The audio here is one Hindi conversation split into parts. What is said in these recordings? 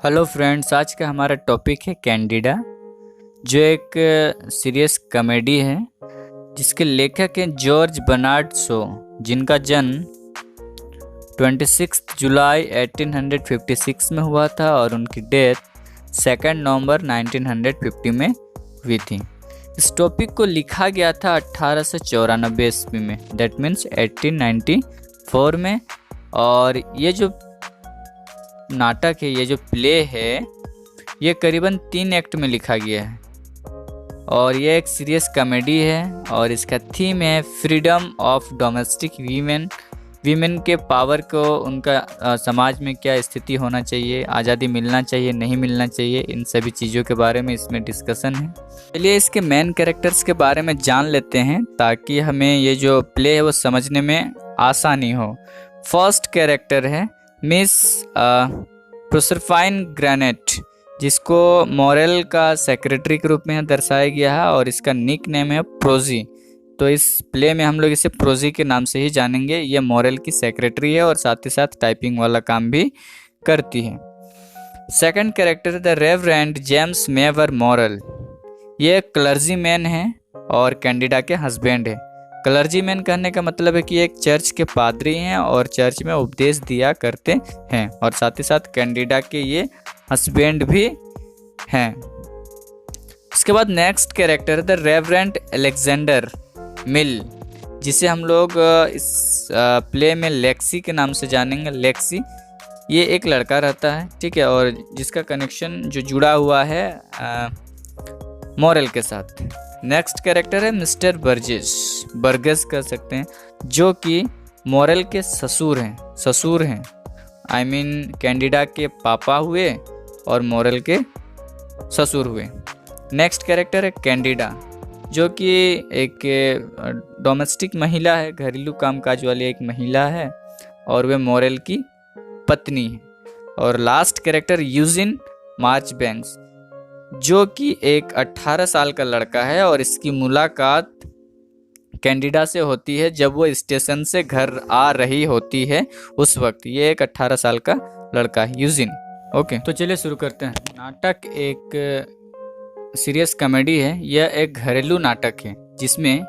हेलो फ्रेंड्स, आज का हमारा टॉपिक है कैंडिडा, जो एक सीरियस कॉमेडी है जिसके लेखक हैं जॉर्ज बर्नार्ड शो, जिनका जन्म 26 जुलाई 1856 में हुआ था और उनकी डेथ 2 नवंबर 1950 में हुई थी। इस टॉपिक को लिखा गया था 1894 ईस्वी में, दैट मीन्स 1894 में। और ये जो नाटक है, ये जो प्ले है, ये करीबन 3 एक्ट में लिखा गया है और ये एक सीरियस कॉमेडी है और इसका थीम है फ्रीडम ऑफ डोमेस्टिक वीमेन के पावर को, उनका समाज में क्या स्थिति होना चाहिए, आज़ादी मिलना चाहिए नहीं मिलना चाहिए, इन सभी चीज़ों के बारे में इसमें डिस्कशन है। चलिए इसके मेन कैरेक्टर्स के बारे में जान लेते हैं ताकि हमें ये जो प्ले है वो समझने में आसानी हो। फर्स्ट कैरेक्टर है मिस प्रोसरफाइन ग्रेनेट, जिसको मॉरेल का सेक्रेटरी के रूप में दर्शाया गया है और इसका निक नेम है प्रोजी। तो इस प्ले में हम लोग इसे प्रोजी के नाम से ही जानेंगे। ये मॉरेल की सेक्रेटरी है और साथ ही साथ टाइपिंग वाला काम भी करती है। Second character the reverend James Mavor Morell. ये क्लर्जी मैन है और कैंडिडा के हस्बैंड है। क्लर्जी मैन कहने का मतलब है कि एक चर्च के पादरी हैं और चर्च में उपदेश दिया करते हैं और साथ ही साथ कैंडिडा के ये हस्बैंड भी हैं। इसके बाद next character the reverend Alexander Mill, जिसे हम लोग इस प्ले में लेक्सी के नाम से जानेंगे। लेक्सी ये एक लड़का रहता है, ठीक है, और जिसका कनेक्शन जो जुड़ा हुआ है मॉरेल के साथ। नेक्स्ट कैरेक्टर है मिस्टर बर्गस कह सकते हैं, जो कि मॉरेल के ससुर हैं। आई मीन कैंडिडा के पापा हुए और मॉरेल के ससुर हुए। नेक्स्ट कैरेक्टर है कैंडिडा, जो कि एक डोमेस्टिक महिला है, घरेलू कामकाज वाली एक महिला है और वे मॉरेल की पत्नी है। और लास्ट कैरेक्टर यूजिन मार्चबैंक्स, जो कि एक 18 साल का लड़का है और इसकी मुलाकात कैंडिडा से होती है जब वो स्टेशन से घर आ रही होती है उस वक्त। ये एक 18 साल का लड़का है यूजिन। ओके, तो चलिए शुरू करते हैं। नाटक एक सीरियस कॉमेडी है। यह एक घरेलू नाटक है जिसमें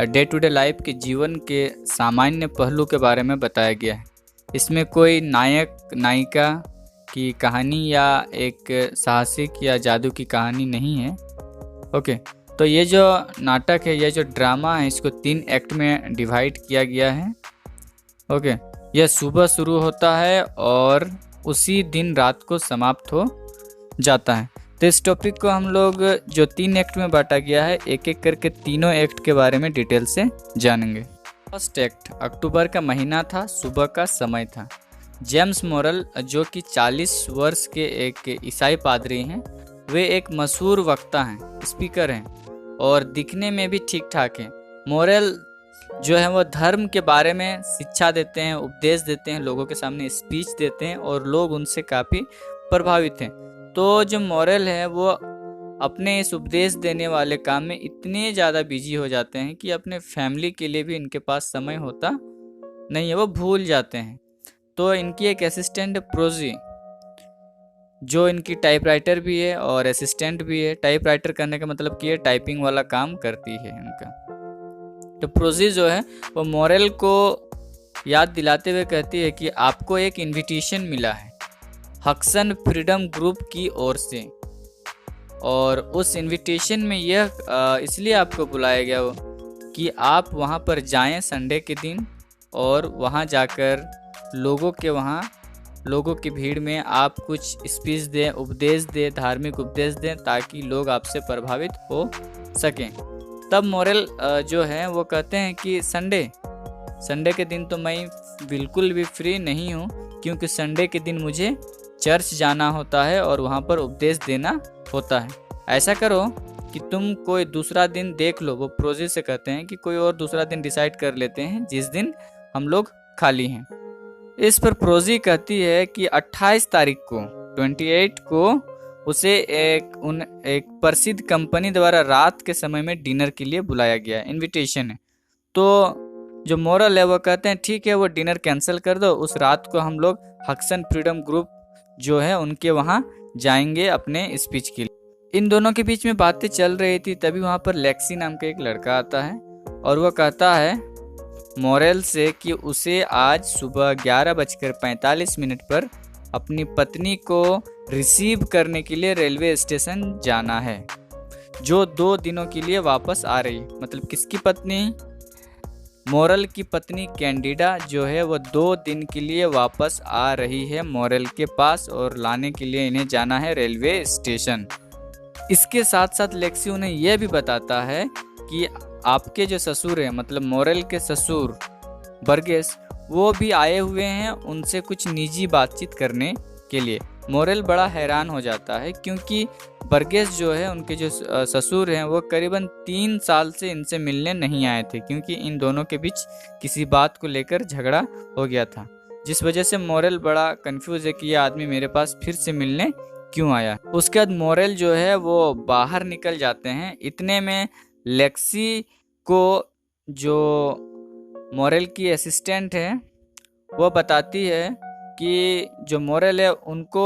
डे टू डे लाइफ के जीवन के सामान्य पहलू के बारे में बताया गया है। इसमें कोई नायक नायिका की कहानी या एक साहसिक या जादू की कहानी नहीं है। ओके, तो ये जो नाटक है, ये जो ड्रामा है, इसको 3 एक्ट में डिवाइड किया गया है। ओके, यह सुबह शुरू होता है और उसी दिन रात को समाप्त हो जाता है। तो इस टॉपिक को हम लोग जो 3 एक्ट में बांटा गया है, एक एक करके तीनों एक्ट के बारे में डिटेल से जानेंगे। फर्स्ट एक्ट अक्टूबर का महीना था, सुबह का समय था। जेम्स मॉरेल, जो कि 40 वर्ष के एक ईसाई पादरी हैं, वे एक मशहूर वक्ता हैं, स्पीकर हैं और दिखने में भी ठीक ठाक हैं। मॉरेल जो है वो धर्म के बारे में शिक्षा देते हैं, उपदेश देते हैं, लोगों के सामने स्पीच देते हैं और लोग उनसे काफ़ी प्रभावित हैं। तो जो मॉरेल है वो अपने इस उपदेश देने वाले काम में इतने ज़्यादा बिजी हो जाते हैं कि अपने फैमिली के लिए भी इनके पास समय होता नहीं है, वो भूल जाते हैं। तो इनकी एक असिस्टेंट प्रोजी, जो इनकी टाइपराइटर भी है और असिस्टेंट भी है। टाइपराइटर करने का मतलब कि ये टाइपिंग वाला काम करती है इनका। तो प्रोजी जो है वो मॉरेल को याद दिलाते हुए कहती है कि आपको एक इनविटेशन मिला है हक्सन फ्रीडम ग्रुप की ओर से, और उस इनविटेशन में यह इसलिए आपको बुलाया गया हो कि आप वहाँ पर जाएं संडे के दिन और वहाँ जाकर लोगों की भीड़ में आप कुछ स्पीच दें, उपदेश दें, धार्मिक उपदेश दें, ताकि लोग आपसे प्रभावित हो सकें। तब मॉरेल जो है वो कहते हैं कि संडे के दिन तो मैं बिल्कुल भी फ्री नहीं हूँ, क्योंकि संडे के दिन मुझे चर्च जाना होता है और वहाँ पर उपदेश देना होता है। ऐसा करो कि तुम कोई दूसरा दिन देख लो। वो प्रोजी से कहते हैं कि कोई और दूसरा दिन डिसाइड कर लेते हैं जिस दिन हम लोग खाली हैं। इस पर प्रोजी कहती है कि 28 तारीख को 28 को उसे एक प्रसिद्ध कंपनी द्वारा रात के समय में डिनर के लिए बुलाया गया, इनविटेशन है। तो जो मॉरल है वो कहते हैं ठीक है, वो डिनर कैंसिल कर दो, उस रात को हम लोग हक्सन फ्रीडम ग्रुप जो है उनके वहाँ जाएंगे अपने स्पीच के लिए। इन दोनों के बीच में बातें चल रही थी, तभी वहाँ पर लेक्सी नाम का एक लड़का आता है और वह कहता है मॉरेल से कि उसे आज सुबह 11:45 पर अपनी पत्नी को रिसीव करने के लिए रेलवे स्टेशन जाना है, जो 2 दिनों के लिए वापस आ रही। मतलब किसकी पत्नी? मॉरेल की पत्नी कैंडिडा जो है वो 2 दिन के लिए वापस आ रही है मॉरेल के पास और लाने के लिए इन्हें जाना है रेलवे स्टेशन। इसके साथ साथ लेक्सी उन्हें यह भी बताता है कि आपके जो ससुर हैं, मतलब मॉरेल के ससुर बर्गेस, वो भी आए हुए हैं उनसे कुछ निजी बातचीत करने के लिए। मॉरेल बड़ा हैरान हो जाता है क्योंकि बर्गेस जो है उनके जो ससुर हैं वो करीबन 3 साल से इनसे मिलने नहीं आए थे, क्योंकि इन दोनों के बीच किसी बात को लेकर झगड़ा हो गया था, जिस वजह से मॉरेल बड़ा कंफ्यूज है कि ये आदमी मेरे पास फिर से मिलने क्यों आया। उसके बाद मॉरेल जो है वो बाहर निकल जाते हैं। इतने में लेक्सी को जो मॉरेल की असिस्टेंट है वो बताती है कि जो मॉरेल है उनको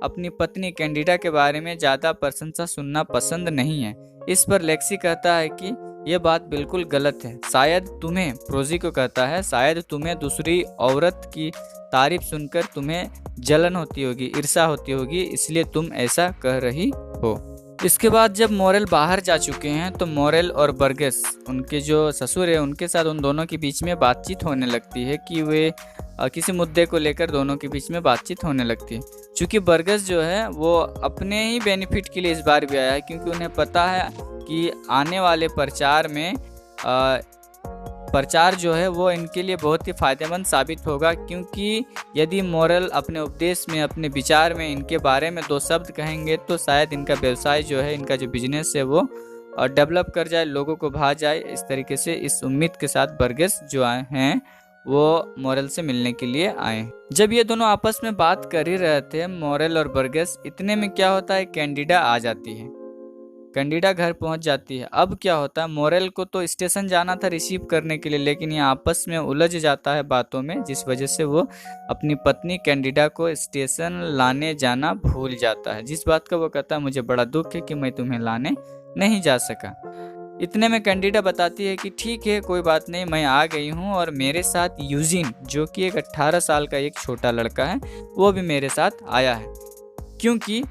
अपनी पत्नी कैंडिडा के बारे में ज़्यादा प्रशंसा सुनना पसंद नहीं है। इस पर लेक्सी कहता है कि यह बात बिल्कुल गलत है, शायद तुम्हें, प्रोजी को कहता है, शायद तुम्हें दूसरी औरत की तारीफ सुनकर तुम्हें जलन होती होगी, ईर्ष्या होती होगी, इसलिए तुम ऐसा कह रही हो। इसके बाद जब मॉरेल बाहर जा चुके हैं तो मॉरेल और बर्गेस, उनके जो ससुर है, उनके साथ उन दोनों के बीच में बातचीत होने लगती है कि वे किसी मुद्दे को लेकर दोनों के बीच में बातचीत होने लगती है। चूँकि बर्गेस जो है वो अपने ही बेनिफिट के लिए इस बार भी आया है, क्योंकि उन्हें पता है कि आने वाले प्रचार में प्रचार जो है वो इनके लिए बहुत ही फायदेमंद साबित होगा, क्योंकि यदि मॉरेल अपने उपदेश में, अपने विचार में इनके बारे में 2 शब्द कहेंगे तो शायद इनका व्यवसाय जो है, इनका जो बिजनेस है वो डेवलप कर जाए, लोगों को भा जाए। इस तरीके से इस उम्मीद के साथ बर्गेस जो आए हैं वो मॉरेल से मिलने के लिए आए। जब ये दोनों आपस में बात कर ही रहे थे, मॉरेल और बर्गेस, इतने में क्या होता है, कैंडिडा आ जाती है। कैंडिडा घर पहुंच जाती है। अब क्या होता है, मॉरेल को तो स्टेशन जाना था रिसीव करने के लिए, लेकिन ये आपस में उलझ जाता है बातों में, जिस वजह से वो अपनी पत्नी कैंडिडा को स्टेशन लाने जाना भूल जाता है। जिस बात का वो कहता है, मुझे बड़ा दुख है कि मैं तुम्हें लाने नहीं जा सका। इतने में कैंडिडा बताती है कि ठीक है, कोई बात नहीं, मैं आ गई हूँ और मेरे साथ यूजिन, जो कि एक 18 साल का एक छोटा लड़का है, वो भी मेरे साथ आया है, क्योंकि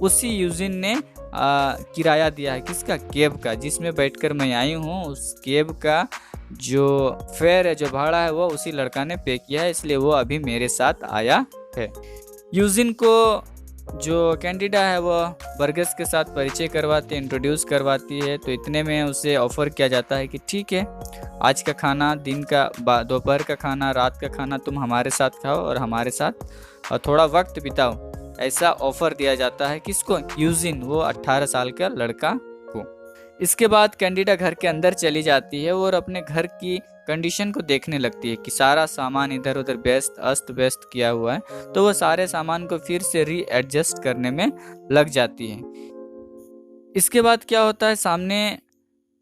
उसी यूजिन ने किराया दिया है, किसका, कैब का, जिसमें बैठकर मैं आई हूँ, उस कैब का जो फेयर है, जो भाड़ा है, वो उसी लड़का ने पे किया है, इसलिए वो अभी मेरे साथ आया है। यूजिन को जो कैंडिडा है वो बर्गेस के साथ परिचय करवाती है, इंट्रोड्यूस करवाती है। तो इतने में उसे ऑफर किया जाता है कि ठीक है, आज का खाना, दिन का, दोपहर का खाना, रात का खाना तुम हमारे साथ खाओ और हमारे साथ थोड़ा वक्त बिताओ। ऐसा ऑफर दिया जाता है किसको, यूजिन, वो 18 साल का लड़का को। इसके बाद कैंडिडा घर के अंदर चली जाती है और अपने घर की कंडीशन को देखने लगती है कि सारा सामान इधर उधर अस्त व्यस्त किया हुआ है, तो वो सारे सामान को फिर से रीएडजस्ट करने में लग जाती है। इसके बाद क्या होता है, सामने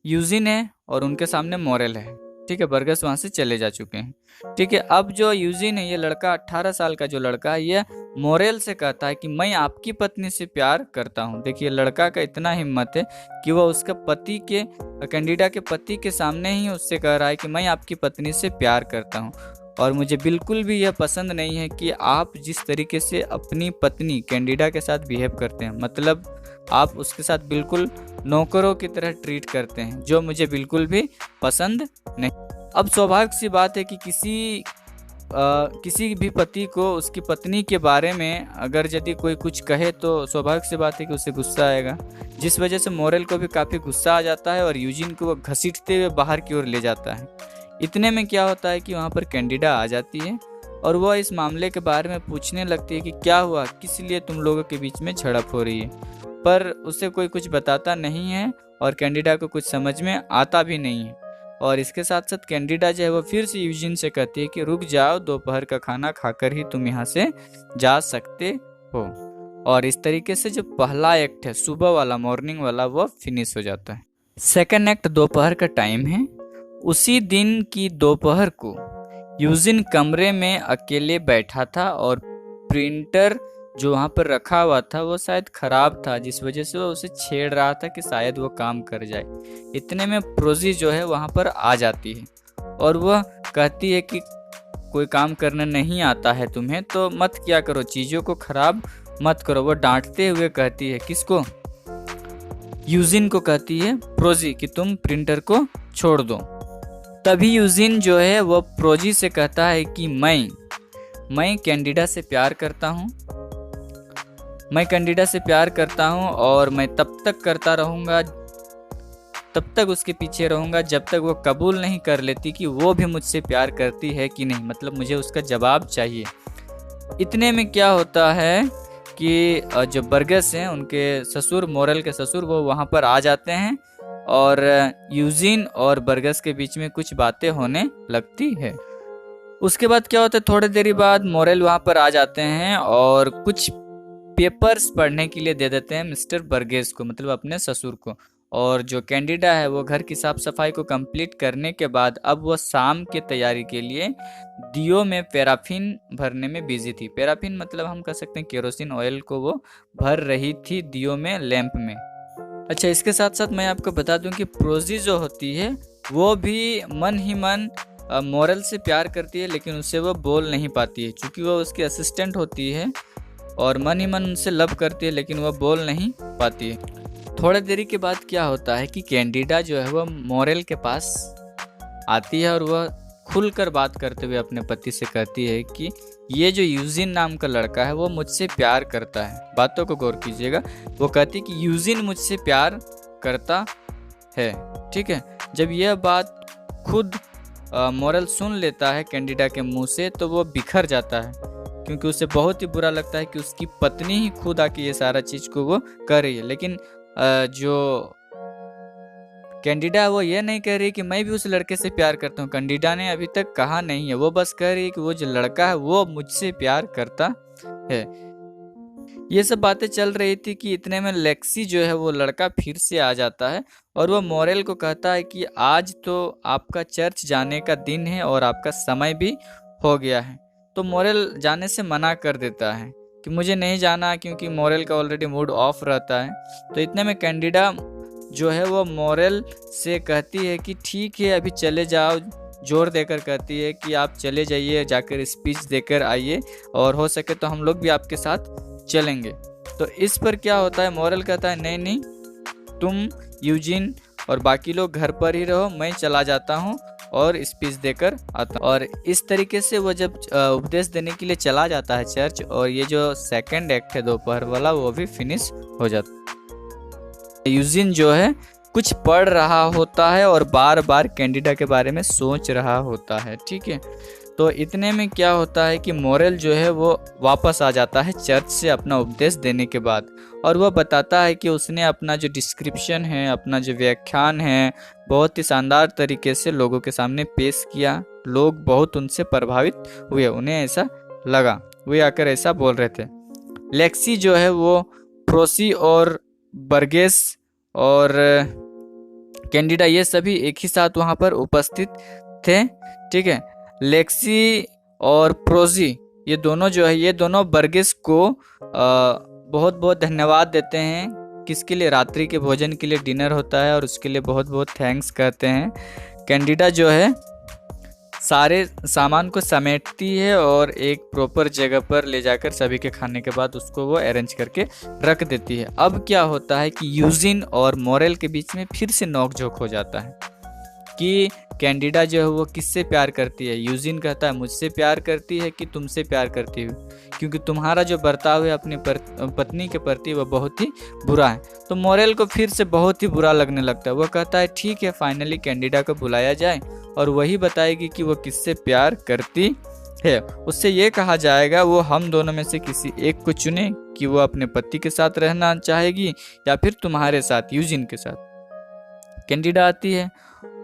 यूजिन है और उनके सामने मॉरेल है। ठीक है, बर्गेस वहां से चले जा चुके हैं। ठीक है, अब जो यूजिन है, ये लड़का 18 साल का जो लड़का है, ये मॉरेल से कहता है कि मैं आपकी पत्नी से प्यार करता हूँ। देखिए, लड़का का इतना हिम्मत है कि वह उसका पति के, कैंडिडा के पति के सामने ही उससे कह रहा है कि मैं आपकी पत्नी से प्यार करता हूँ और मुझे बिल्कुल भी यह पसंद नहीं है कि आप जिस तरीके से अपनी पत्नी कैंडिडा के साथ बिहेव करते हैं, मतलब आप उसके साथ बिल्कुल नौकरों की तरह ट्रीट करते हैं, जो मुझे बिल्कुल भी पसंद नहीं। अब स्वाभाविक सी बात है कि किसी भी पति को उसकी पत्नी के बारे में अगर यदि कोई कुछ कहे तो स्वाभाविक सी बात है कि उसे गुस्सा आएगा, जिस वजह से मॉरेल को भी काफ़ी गुस्सा आ जाता है और यूजिन को वो घसीटते हुए बाहर की ओर ले जाता है। इतने में क्या होता है कि वहाँ पर कैंडिडा आ जाती है और वह इस मामले के बारे में पूछने लगती है कि क्या हुआ, किस लिए तुम लोगों के बीच में झड़प हो रही है, पर उसे कोई कुछ बताता नहीं है और कैंडिडा को कुछ समझ में आता भी नहीं है। और इसके साथ साथ कैंडिडा जो है वो फिर से यूजिन से कहती है कि रुक जाओ, दोपहर का खाना खाकर ही तुम यहाँ से जा सकते हो। और इस तरीके से जो पहला एक्ट है, सुबह वाला, मॉर्निंग वाला, वो फिनिश हो जाता है। सेकंड एक्ट दोपहर का टाइम है। उसी दिन की दोपहर को यूजिन कमरे में अकेले बैठा था और प्रिंटर जो वहाँ पर रखा हुआ था वो शायद खराब था, जिस वजह से वो उसे छेड़ रहा था कि शायद वो काम कर जाए। इतने में प्रोजी जो है वहाँ पर आ जाती है और वह कहती है कि कोई काम करना नहीं आता है तुम्हें तो मत क्या करो, चीज़ों को खराब मत करो। वो डांटते हुए कहती है, किसको? यूजिन को कहती है प्रोजी कि तुम प्रिंटर को छोड़ दो। तभी यूजिन जो है वो प्रोजी से कहता है कि मैं कैंडिडा से प्यार करता हूँ, मैं कैंडिडा से प्यार करता हूँ और मैं तब तक करता रहूँगा, तब तक उसके पीछे रहूँगा जब तक वो कबूल नहीं कर लेती कि वो भी मुझसे प्यार करती है कि नहीं। मतलब मुझे उसका जवाब चाहिए। इतने में क्या होता है कि जो बर्गस हैं उनके ससुर, मोरेल के ससुर, वो वहाँ पर आ जाते हैं और यूजिन और बर्गस के बीच में कुछ बातें होने लगती है। उसके बाद क्या होता है, थोड़ी देरी बाद मोरेल वहाँ पर आ जाते हैं और कुछ पेपर्स पढ़ने के लिए दे देते हैं मिस्टर बर्गेस को, मतलब अपने ससुर को। और जो कैंडिडा है वो घर की साफ सफाई को कंप्लीट करने के बाद अब वो शाम की तैयारी के लिए दियो में पैराफिन भरने में बिजी थी। पैराफिन मतलब हम कह सकते हैं केरोसिन ऑयल को वो भर रही थी दियो में, लैंप में। अच्छा, इसके साथ साथ मैं आपको बता दूं कि प्रोजी जो होती है वो भी मन ही मन मोरेल से प्यार करती है, लेकिन उससे वो बोल नहीं पाती है क्योंकि वो उसकी असिस्टेंट होती है और मन ही मन उनसे लव करती है, लेकिन वह बोल नहीं पाती है। थोड़ी देरी के बाद क्या होता है कि कैंडिडा जो है वह मोरेल के पास आती है और वह खुलकर बात करते हुए अपने पति से कहती है कि ये जो यूजिन नाम का लड़का है वो मुझसे प्यार करता है। बातों को गौर कीजिएगा, वो कहती है कि यूजिन मुझसे प्यार करता है। ठीक है, जब यह बात खुद मोरेल सुन लेता है कैंडिडा के मुंह से तो वो बिखर जाता है, क्योंकि उसे बहुत ही बुरा लगता है कि उसकी पत्नी ही खुद आके ये सारा चीज़ को वो कर रही है। लेकिन जो कैंडिडा है वो ये नहीं कह रही कि मैं भी उस लड़के से प्यार करता हूँ। कैंडिडा ने अभी तक कहा नहीं है, वो बस कह रही है कि वो जो लड़का है वो मुझसे प्यार करता है। ये सब बातें चल रही थी कि इतने में लेक्सी जो है वो लड़का फिर से आ जाता है और वो मोरेल को कहता है कि आज तो आपका चर्च जाने का दिन है और आपका समय भी हो गया है। तो मोरेल जाने से मना कर देता है कि मुझे नहीं जाना, क्योंकि मोरेल का ऑलरेडी मूड ऑफ रहता है। तो इतने में कैंडिडा जो है वो मोरेल से कहती है कि ठीक है अभी चले जाओ, जोर देकर कहती है कि आप चले जाइए, जाकर स्पीच देकर आइए और हो सके तो हम लोग भी आपके साथ चलेंगे। तो इस पर क्या होता है, मोरेल कहता है नहीं नहीं, तुम यूजिन और बाकी लोग घर पर ही रहो, मैं चला जाता हूँ और स्पीच देकर आता हूँ। और इस तरीके से वो जब उपदेश देने के लिए चला जाता है चर्च, और ये जो सेकंड एक्ट है दोपहर वाला वो भी फिनिश हो जाता है। यूजिन जो है कुछ पढ़ रहा होता है और बार बार कैंडिडा के बारे में सोच रहा होता है। ठीक है, तो इतने में क्या होता है कि मोरेल जो है वो वापस आ जाता है चर्च से अपना उपदेश देने के बाद, और वह बताता है कि उसने अपना जो डिस्क्रिप्शन है, अपना जो व्याख्यान है, बहुत ही शानदार तरीके से लोगों के सामने पेश किया। लोग बहुत उनसे प्रभावित हुए, उन्हें ऐसा लगा, वे आकर ऐसा बोल रहे थे। लेक्सी जो है वो प्रोसी और बर्गेस और कैंडिडा ये सभी एक ही साथ वहाँ पर उपस्थित थे। ठीक है, लेक्सी और प्रोजी ये दोनों जो है, ये दोनों बर्गेस को बहुत बहुत धन्यवाद देते हैं। किसके लिए? रात्रि के भोजन के लिए डिनर होता है और उसके लिए बहुत बहुत थैंक्स कहते हैं। कैंडिडा जो है सारे सामान को समेटती है और एक प्रॉपर जगह पर ले जाकर सभी के खाने के बाद उसको वो अरेंज करके रख देती है। अब क्या होता है कि यूजिन और मोरेल के बीच में फिर से नोकझोंक हो जाता है कि कैंडिडा जो है वो किससे प्यार करती है। यूजिन कहता है मुझसे प्यार करती है कि तुमसे प्यार करती है, क्योंकि तुम्हारा जो बर्ताव है अपनी पत्नी के प्रति वो बहुत ही बुरा है। तो मोरेल को फिर से बहुत ही बुरा लगने लगता है। वो कहता है ठीक है, फाइनली कैंडिडा को बुलाया जाए और वही बताएगी कि वो किससे प्यार करती है। उससे ये कहा जाएगा वो हम दोनों में से किसी एक को चुने कि वो अपने पति के साथ रहना चाहेगी या फिर तुम्हारे साथ, यूजिन के साथ। कैंडिडा आती है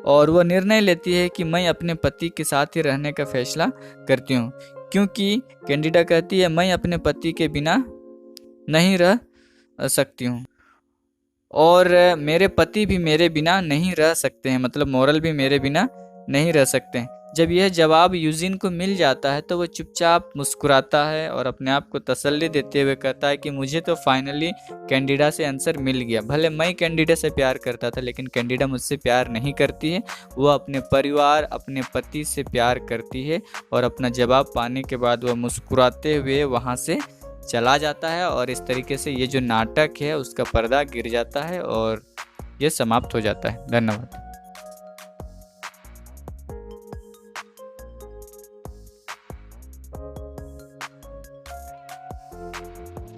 और वो निर्णय लेती है कि मैं अपने पति के साथ ही रहने का फैसला करती हूँ, क्योंकि कैंडिडा कहती है मैं अपने पति के बिना नहीं रह सकती हूँ और मेरे पति भी मेरे बिना नहीं रह सकते हैं, मतलब मोरेल भी मेरे बिना नहीं रह सकते हैं। जब यह जवाब यूजिन को मिल जाता है तो वो चुपचाप मुस्कुराता है और अपने आप को तसल्ली देते हुए कहता है कि मुझे तो फाइनली कैंडिडा से आंसर मिल गया। भले मैं कैंडिडा से प्यार करता था लेकिन कैंडिडा मुझसे प्यार नहीं करती है, वो अपने परिवार, अपने पति से प्यार करती है। और अपना जवाब पाने के बाद वह मुस्कुराते हुए वहाँ से चला जाता है और इस तरीके से ये जो नाटक है उसका पर्दा गिर जाता है और ये समाप्त हो जाता है। धन्यवाद।